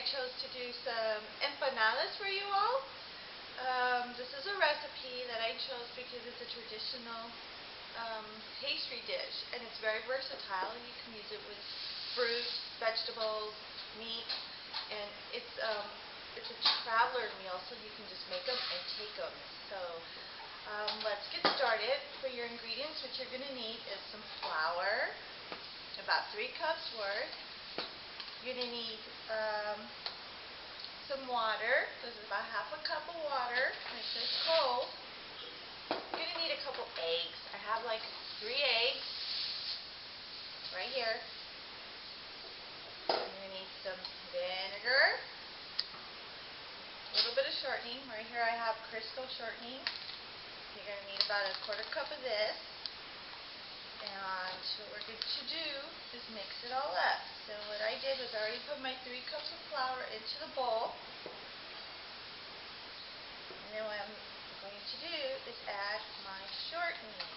I chose to do some empanadas for you all. This is a recipe that I chose because it's a traditional pastry dish, and it's very versatile. You can use it with fruits, vegetables, meat, and it's a traveler meal, so you can just make them and take them. So let's get started. For your ingredients, what you're going to need is some flour, about 3 cups worth. You're going to need some water. This is about half a cup of water. Make sure it's cold. You're going to need a couple eggs. I have like 3 eggs right here. You're going to need some vinegar, a little bit of shortening. Right here I have Crisco shortening. You're going to need about a 1/4 cup of this. And what we're going to do is mix it all up. So what I did was I already put my 3 cups of flour into the bowl. And then what I'm going to do is add my shortening.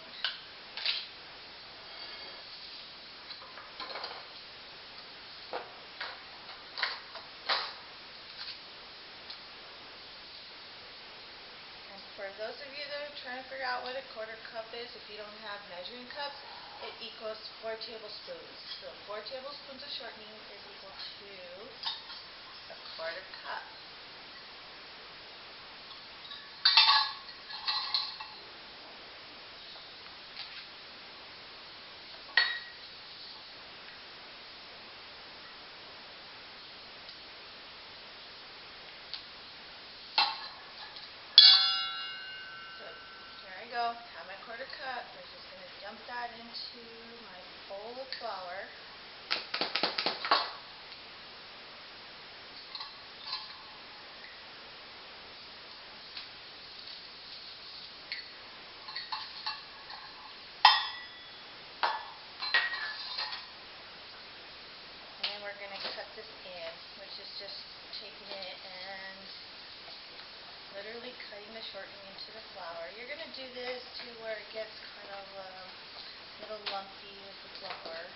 And for those of you that are trying to figure out what a 1/4 cup is, if you don't have measuring cups, it equals 4 tablespoons. So 4 tablespoons of shortening is equal to a 1/4 cup. So here I go. Have my 1/4 cup. I'm just going to dump that into my bowl of flour. We're going to cut this in, which is just taking it and literally cutting the shortening into the flour. You're going to do this to where it gets kind of a little lumpy with the flour.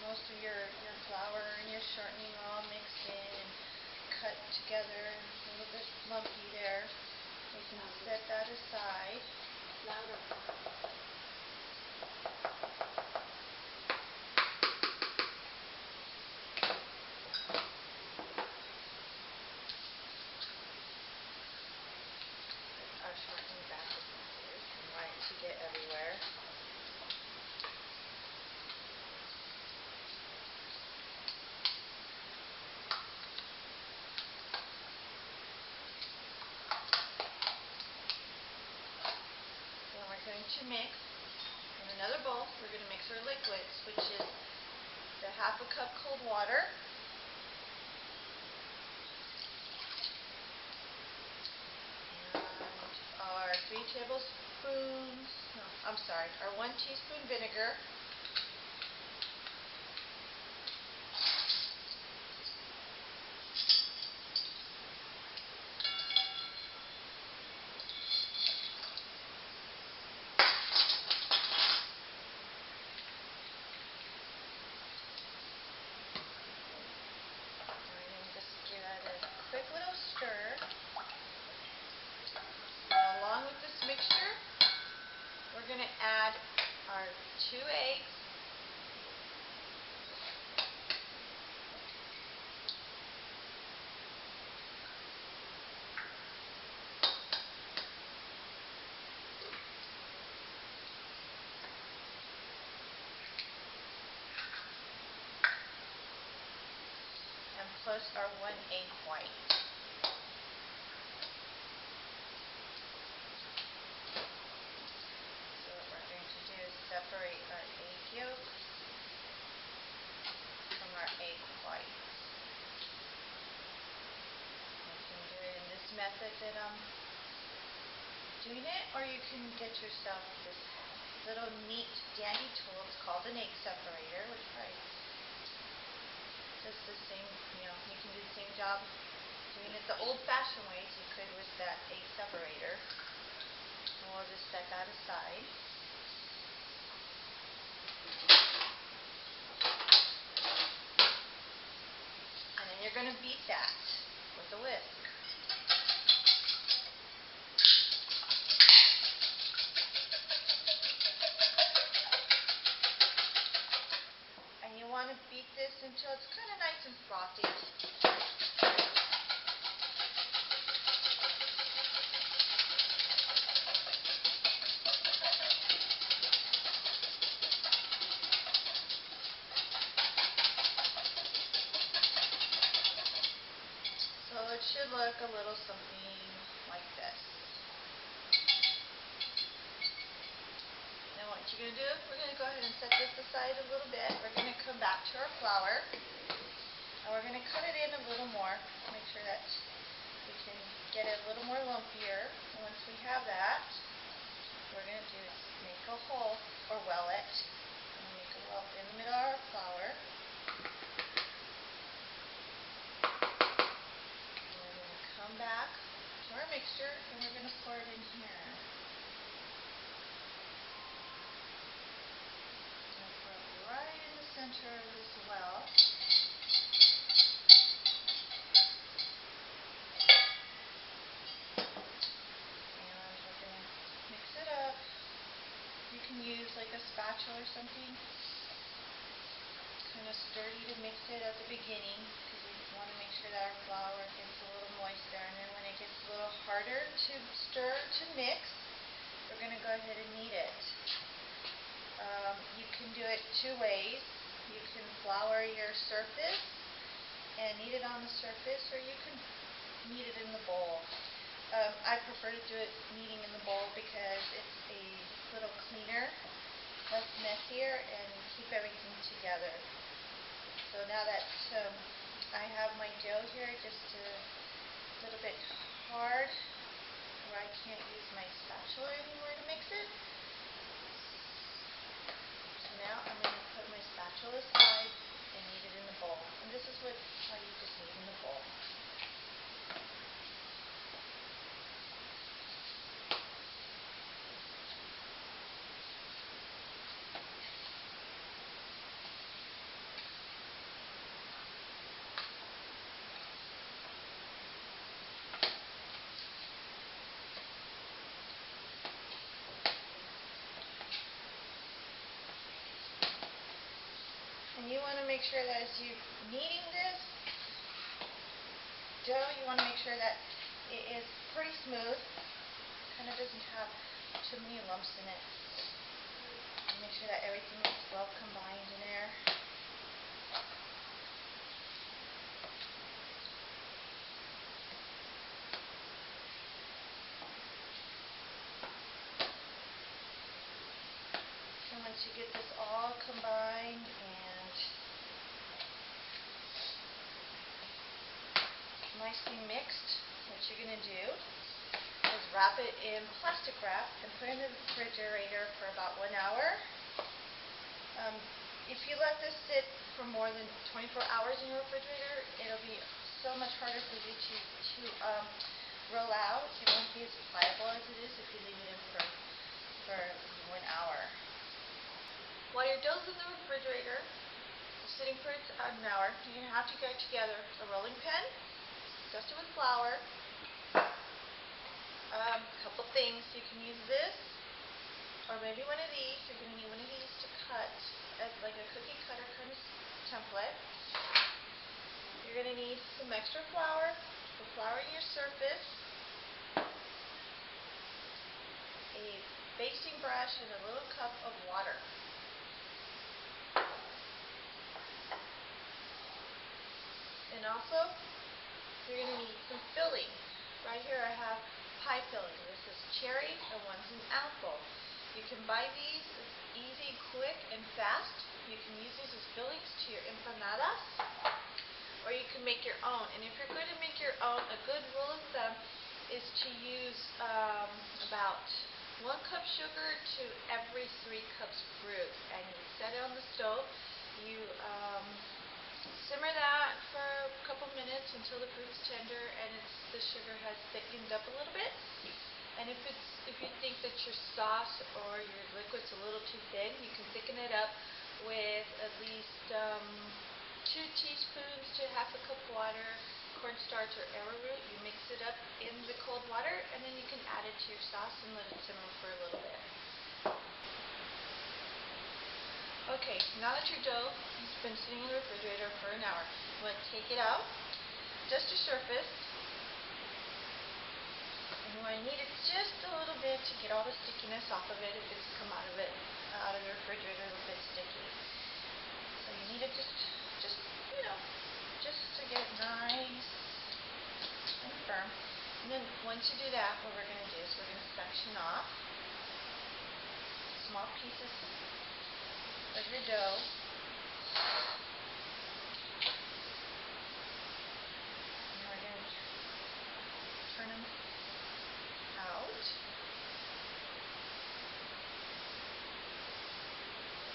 Most of your flour and your shortening all mixed in and cut together, a little bit lumpy there. You can set that aside. Louder. Put our shortening back in place. I want it to get everywhere. We're going to mix in another bowl. We're going to mix our liquids, which is the half a cup cold water, and our 3 tablespoons, no, I'm sorry, our 1 teaspoon vinegar, quick little stir. And along with this mixture, we're going to add our 2 eggs. And plus our 1 egg white. So what we're going to do is separate our egg yolks method that I'm doing it, or you can get yourself this little neat dandy tool. It's called an egg separator, which probably does the same, you can do the same job doing it the old-fashioned ways you could with that egg separator. And we'll just set that aside. And then you're going to beat that with a whisk. And you want to beat this until it's kind of nice and frothy. So it should look a little something like this. Now what you're going to do, we're going to go ahead and set this aside a little bit. We're going to come back to our flour. And we're going to cut it in a little more. Make sure that we can get it a little more lumpier. And once we have that, what we're going to do is make a hole, or well it. And make a well in the middle of our flour. Come back to our mixture, and we're going to pour it in here. We're going to pour it right in the center of this well. And we're going to mix it up. You can use like a spatula or something, kind of sturdy to mix it at the beginning, because we want to make sure that our flour gets a little moist there, and then when it gets a little harder to stir, to mix, we're going to go ahead and knead it. You can do it two ways. You can flour your surface and knead it on the surface, or you can knead it in the bowl. I prefer to do it kneading in the bowl because it's a little cleaner, less messier, and keep everything together. So now that I have my dough here, just a little bit hard, where I can't use my spatula anymore to mix it. So now I'm going to put my spatula aside and knead it in the bowl. And this is how you just knead in the bowl. And you want to make sure that as you're kneading this dough, you want to make sure that it is pretty smooth. Kind of doesn't have too many lumps in it. And make sure that everything is well combined in there. So once you get this all combined and nicely mixed, what you're going to do is wrap it in plastic wrap and put it in the refrigerator for about 1 hour. If you let this sit for more than 24 hours in your refrigerator, it'll be so much harder for you to roll out. It won't be as pliable as it is if you leave it in for 1 hour. While your dough's in the refrigerator, sitting for an hour, you're going to have to get together a rolling pin, dusted with flour, a couple things. You can use this, or maybe one of these. You're going to need one of these to cut as like a cookie cutter kind of template. You're going to need some extra flour for flouring your surface, a basting brush, and a little cup of water. And also, you're going to need some filling. Right here I have pie filling. This is cherry and one's an apple. You can buy these. It's easy, quick, and fast. You can use these as fillings to your empanadas, or you can make your own. And if you're going to make your own, a good rule of thumb is to use about 1 cup sugar to every 3 cups fruit, and you set it on the stove. You simmer that for a couple minutes until the fruit's tender and the sugar has thickened up a little bit. And if you think that your sauce or your liquid's a little too thin, you can thicken it up with at least 2 teaspoons to half a cup water, cornstarch or arrowroot. You mix it up in the cold water, and then you can add it to your sauce and let it simmer for a little bit. Okay, now that your dough has been sitting in the refrigerator for an hour, you want to take it out, dust your surface, and you want to knead it just a little bit to get all the stickiness off of it if it's come out of the refrigerator a little bit sticky. So you knead it just to get it nice and firm. And then once you do that, what we're going to do is we're going to section off small pieces of your dough. And we're going to turn them out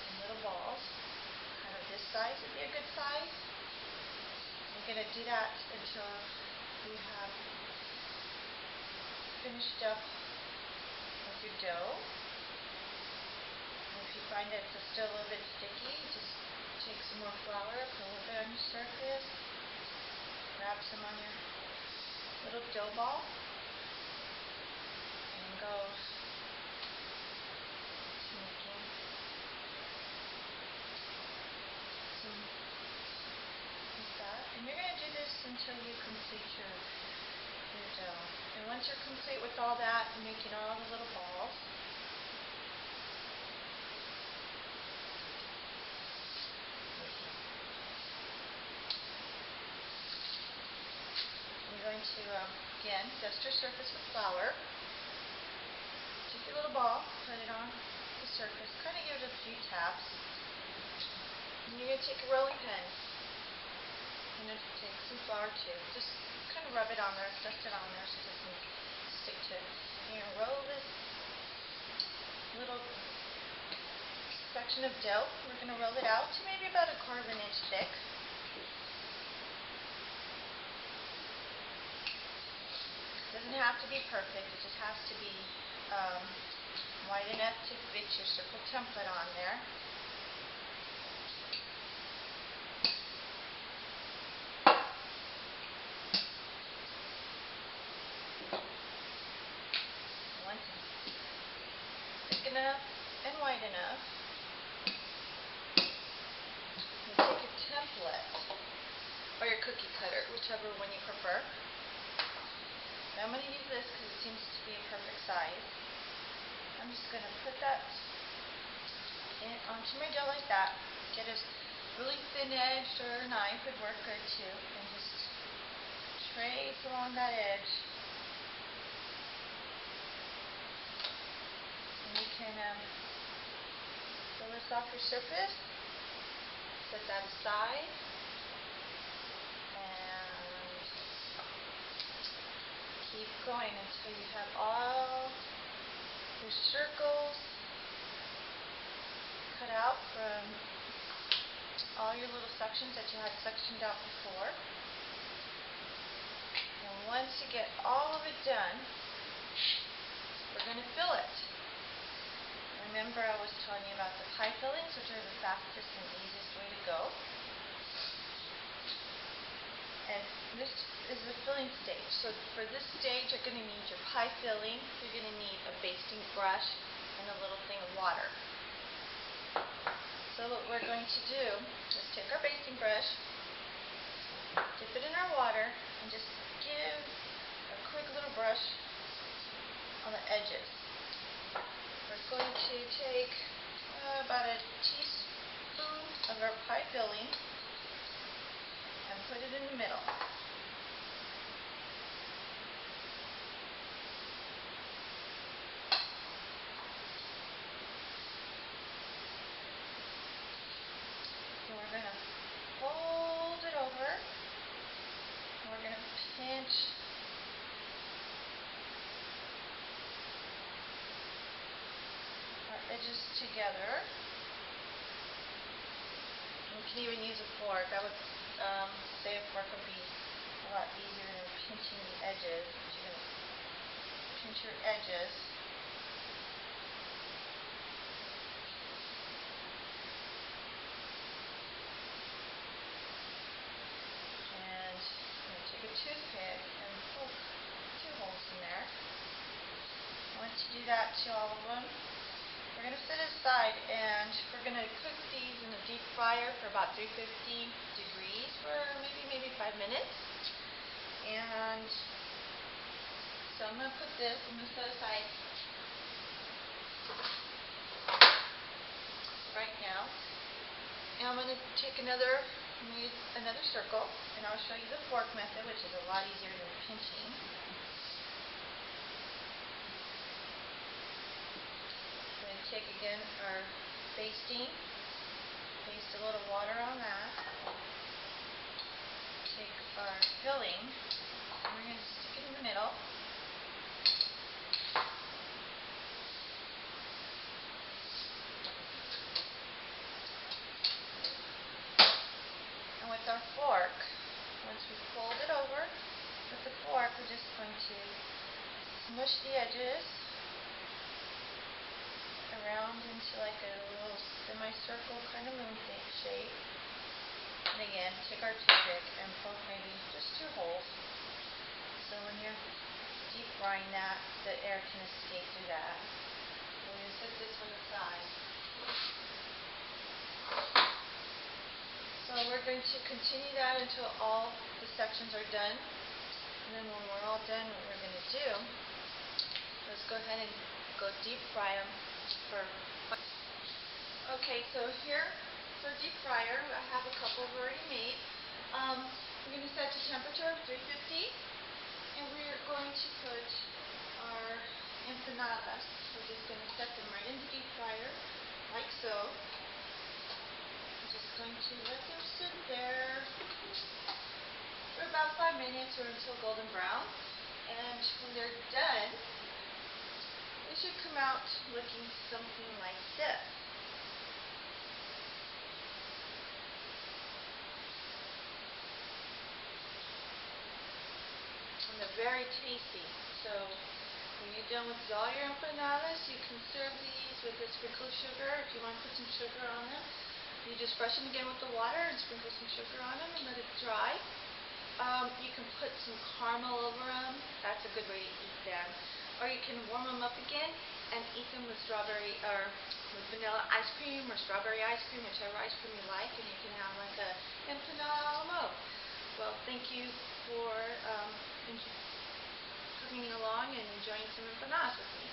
in little balls. Kind of this size would be a good size. You're going to do that until you have finished up with your dough. If you find that it's still a little bit sticky, just take some more flour, put a little bit on your surface, grab some on your little dough ball, and go making some like that. And you're going to do this until you complete your dough. And once you're complete with all that, making all the little balls, you're going to, again, dust your surface with flour. Take your little ball, put it on the surface, kind of give it a few taps. And you're going to take a rolling pin. And then take some flour too. Just kind of rub it on there, dust it on there so it doesn't stick to it. And you're going to roll this little section of dough. We're going to roll it out to maybe about 1/4 inch thick. It doesn't have to be perfect, it just has to be wide enough to fit your circle template on there. Once it's thick enough and wide enough, you take your template or your cookie cutter, whichever one you prefer. I'm going to use this because it seems to be a perfect size. I'm just going to put that onto my dough like that. Get a really thin edge or a knife would work good too. And just trace along that edge. And you can fill this off your surface. Set that aside. Keep going until you have all your circles cut out from all your little sections that you had sectioned out before. And once you get all of it done, we're going to fill it. Remember, I was telling you about the pie fillings, which are the fastest and easiest way to go. And this is the filling stage. So for this stage, you're going to need your pie filling. You're going to need a basting brush and a little thing of water. So what we're going to do is take our basting brush, dip it in our water, and just give a quick little brush on the edges. We're going to take about a teaspoon of our pie filling and put it in the middle. So we're going to fold it over, and we're going to pinch edges together. You can even use a fork. I would say a fork would be a lot easier than pinching the edges. You're going to pinch your edges. And I'm going to take a toothpick and poke 2 holes in there. Once you do that to all of them, we're going to set it aside and we're going to cook these in a deep fryer for about 350 degrees for maybe 5 minutes. And so I'm going to put this, I'm going to set aside right now. And I'm going to take another circle and I'll show you the fork method, which is a lot easier than pinching. Take again our basting, baste a little water on that. Take our filling, and we're going to stick it in the middle. And with our fork, once we fold it over, with the fork we're just going to smush the edges around into like a little semicircle kind of moon shape. And again, take our toothpick and poke maybe just 2 holes. So when you're deep frying that, the air can escape through that. So we're going to set this one aside. So we're going to continue that until all the sections are done. And then when we're all done, what we're going to do, let's go ahead and go deep fry them. Okay, so here for deep fryer, I have a couple already made. We're going to set to temperature of 350, and we're going to put our empanadas. We're just going to set them right in the deep fryer, like so. I'm just going to let them sit there for about 5 minutes or until golden brown. And when they're done, they should come out looking something like this. And they're very tasty. So when you're done with all your empanadas, you can serve these with a sprinkle of sugar. If you want to put some sugar on them, you just brush them again with the water and sprinkle some sugar on them and let it dry. You can put some caramel over them. That's a good way to eat them. Or you can warm them up again and eat them with strawberry or with vanilla ice cream or strawberry ice cream, whichever ice cream you like, and you can have like a empanada a la mode. Well, thank you for coming along and enjoying some empanadas with me.